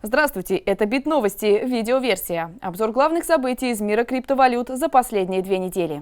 Здравствуйте, это Бит-новости, видеоверсия. Обзор главных событий из мира криптовалют за последние 2 недели.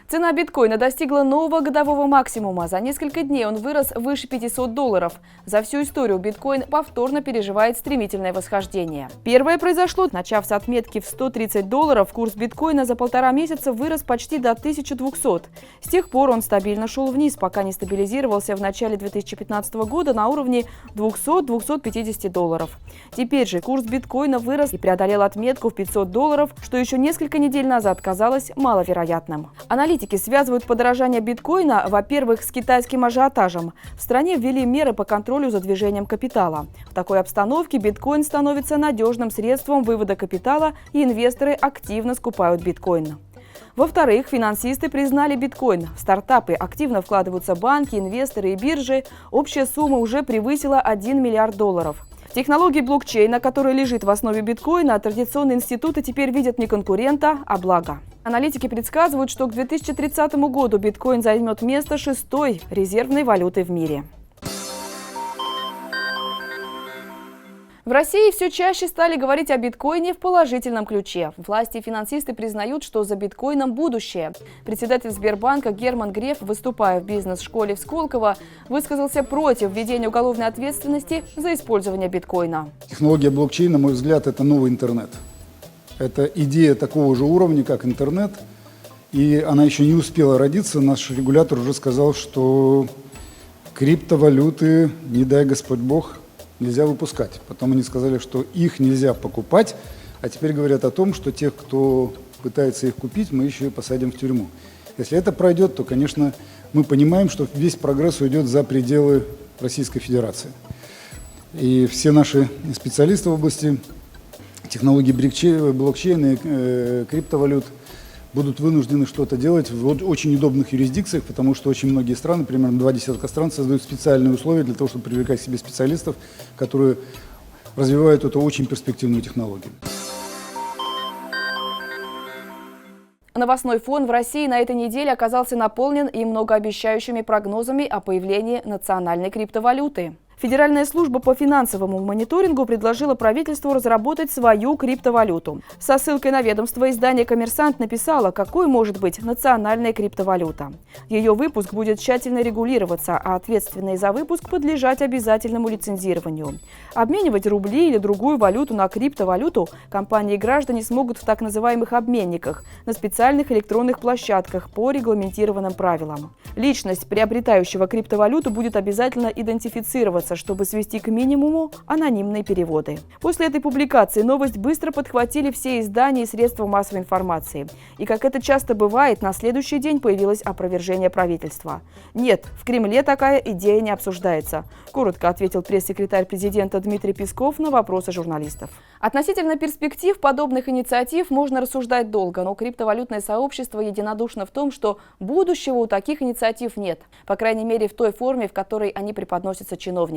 Цена биткоина достигла нового годового максимума. За несколько дней он вырос выше $500. За всю историю биткоин повторно переживает стремительное восхождение. Первое произошло, начав с отметки в $130. Курс биткоина за 1,5 месяца вырос почти до 1200. С тех пор он стабильно шел вниз, пока не стабилизировался в начале 2015 года на уровне $200–250. Теперь же курс биткоина вырос и преодолел отметку в $500, что еще несколько недель назад казалось маловероятным. Аналитики связывают подорожание биткоина, во-первых, с китайским ажиотажем. В стране ввели меры по контролю за движением капитала. В такой обстановке биткоин становится надежным средством вывода капитала, и инвесторы активно скупают биткоин. Во-вторых, финансисты признали биткоин. В стартапы активно вкладываются банки, инвесторы и биржи. Общая сумма уже превысила $1 миллиард. Технологии блокчейна, которая лежит в основе биткоина, традиционные институты теперь видят не конкурента, а благо. Аналитики предсказывают, что к 2030 году биткоин займет место 6-й резервной валюты в мире. В России все чаще стали говорить о биткоине в положительном ключе. Власти и финансисты признают, что за биткоином будущее. Председатель Сбербанка Герман Греф, выступая в бизнес-школе в Сколково, высказался против введения уголовной ответственности за использование биткоина. Технология блокчейна, на мой взгляд, это новый интернет. Это идея такого же уровня, как интернет, и она еще не успела родиться. Наш регулятор уже сказал, что криптовалюты, не дай Господь Бог, нельзя выпускать. Потом они сказали, что их нельзя покупать, а теперь говорят о том, что тех, кто пытается их купить, мы еще и посадим в тюрьму. Если это пройдет, то, конечно, мы понимаем, что весь прогресс уйдет за пределы Российской Федерации. И все наши специалисты в области технологий блокчейна и криптовалют будут вынуждены что-то делать в очень удобных юрисдикциях, потому что очень многие страны, примерно 20 стран, создают специальные условия для того, чтобы привлекать к себе специалистов, которые развивают эту очень перспективную технологию. Новостной фон в России на этой неделе оказался наполнен и многообещающими прогнозами о появлении национальной криптовалюты. Федеральная служба по финансовому мониторингу предложила правительству разработать свою криптовалюту. Со ссылкой на ведомство издание «Коммерсант» написало, какой может быть национальная криптовалюта. Ее выпуск будет тщательно регулироваться, а ответственные за выпуск подлежать обязательному лицензированию. Обменивать рубли или другую валюту на криптовалюту компании и граждане смогут в так называемых обменниках, на специальных электронных площадках по регламентированным правилам. Личность приобретающего криптовалюту будет обязательно идентифицироваться, чтобы свести к минимуму анонимные переводы. После этой публикации новость быстро подхватили все издания и средства массовой информации. И, как это часто бывает, на следующий день появилось опровержение правительства. Нет, в Кремле такая идея не обсуждается, коротко ответил пресс-секретарь президента Дмитрий Песков на вопросы журналистов. Относительно перспектив подобных инициатив можно рассуждать долго, но криптовалютное сообщество единодушно в том, что будущего у таких инициатив нет, по крайней мере в той форме, в которой они преподносятся чиновниками.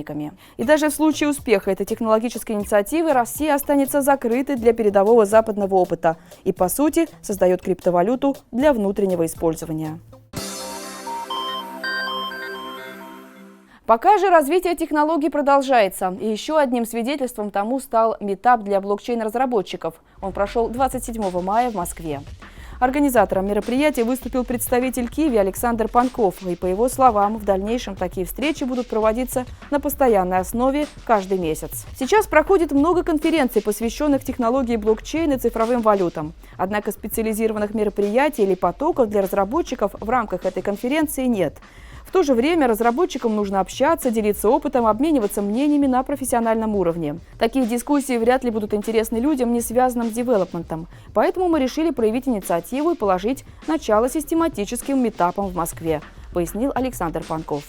И даже в случае успеха этой технологической инициативы Россия останется закрытой для передового западного опыта и, по сути, создает криптовалюту для внутреннего использования. Пока же развитие технологий продолжается. И еще одним свидетельством тому стал митап для блокчейн-разработчиков. Он прошел 27 мая в Москве. Организатором мероприятия выступил представитель Киви Александр Панков. И по его словам, в дальнейшем такие встречи будут проводиться на постоянной основе каждый месяц. Сейчас проходит много конференций, посвященных технологии блокчейна и цифровым валютам. Однако специализированных мероприятий или потоков для разработчиков в рамках этой конференции нет. В то же время разработчикам нужно общаться, делиться опытом, обмениваться мнениями на профессиональном уровне. Такие дискуссии вряд ли будут интересны людям, не связанным с девелопментом. Поэтому мы решили проявить инициативу и положить начало систематическим митапам в Москве, пояснил Александр Панков.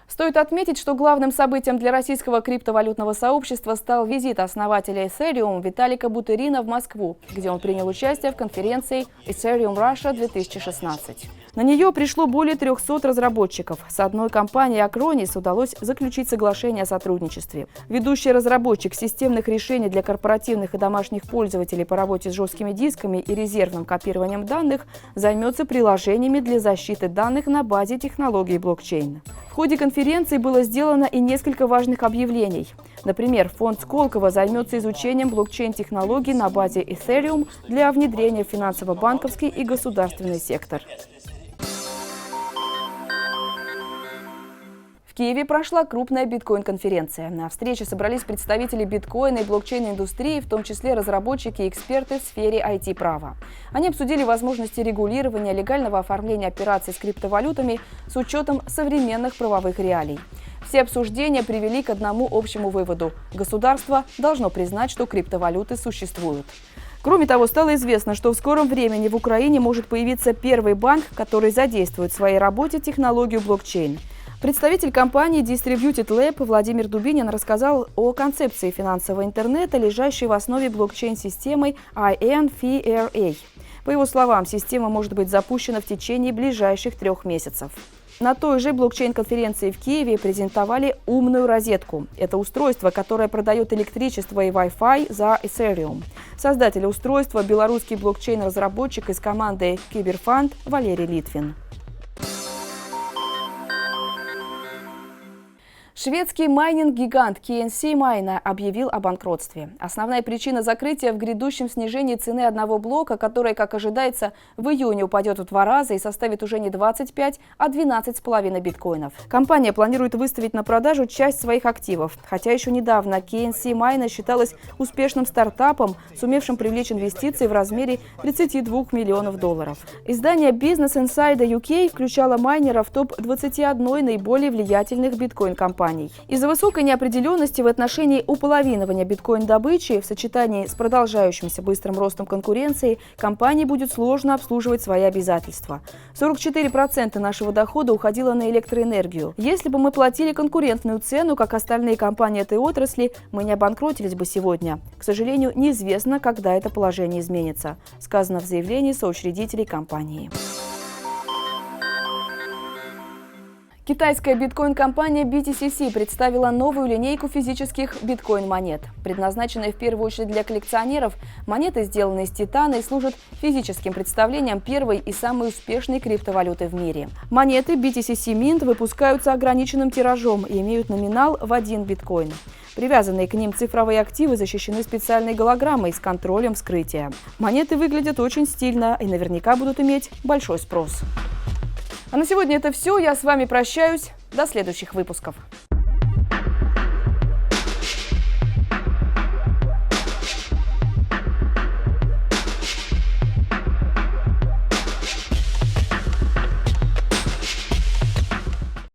Стоит отметить, что главным событием для российского криптовалютного сообщества стал визит основателя Ethereum Виталика Бутерина в Москву, где он принял участие в конференции Ethereum Russia 2016. На нее пришло более 300 разработчиков. С одной компанией Acronis удалось заключить соглашение о сотрудничестве. Ведущий разработчик системных решений для корпоративных и домашних пользователей по работе с жесткими дисками и резервным копированием данных займется приложениями для защиты данных на базе технологий блокчейн. В ходе конференции было сделано и несколько важных объявлений. Например, фонд Сколково займется изучением блокчейн-технологий на базе Ethereum для внедрения в финансово-банковский и государственный сектор. В Киеве прошла крупная биткоин-конференция. На встрече собрались представители биткоина и блокчейн-индустрии, в том числе разработчики и эксперты в сфере IT-права. Они обсудили возможности регулирования легального оформления операций с криптовалютами с учетом современных правовых реалий. Все обсуждения привели к одному общему выводу – государство должно признать, что криптовалюты существуют. Кроме того, стало известно, что в скором времени в Украине может появиться первый банк, который задействует в своей работе технологию блокчейн. Представитель компании Distributed Lab Владимир Дубинин рассказал о концепции финансового интернета, лежащей в основе блокчейн-системы INFRA. По его словам, система может быть запущена в течение ближайших 3 месяцев. На той же блокчейн-конференции в Киеве презентовали умную розетку. Это устройство, которое продает электричество и Wi-Fi за Ethereum. Создатель устройства – белорусский блокчейн-разработчик из команды Киберфанд Валерий Литвин. Шведский майнинг-гигант KNC Miner объявил о банкротстве. Основная причина закрытия в грядущем снижении цены одного блока, которая, как ожидается, в июне упадет в 2 раза и составит уже не 25, а 12,5 биткоинов. Компания планирует выставить на продажу часть своих активов. Хотя еще недавно KNC Miner считалась успешным стартапом, сумевшим привлечь инвестиции в размере 32 миллионов долларов. Издание Business Insider UK включало майнера в топ-21 наиболее влиятельных биткоин-компаний. Из-за высокой неопределенности в отношении уполовинивания биткоин-добычи в сочетании с продолжающимся быстрым ростом конкуренции компании будет сложно обслуживать свои обязательства. 44% нашего дохода уходило на электроэнергию. Если бы мы платили конкурентную цену, как остальные компании этой отрасли, мы не обанкротились бы сегодня. К сожалению, неизвестно, когда это положение изменится, сказано в заявлении соучредителей компании. Китайская биткоин-компания BTCC представила новую линейку физических биткоин-монет. Предназначенные в первую очередь для коллекционеров, монеты сделаны из титана и служат физическим представлением первой и самой успешной криптовалюты в мире. Монеты BTCC Mint выпускаются ограниченным тиражом и имеют номинал в 1 биткоин. Привязанные к ним цифровые активы защищены специальной голограммой с контролем вскрытия. Монеты выглядят очень стильно и наверняка будут иметь большой спрос. А на сегодня это все. Я с вами прощаюсь. До следующих выпусков.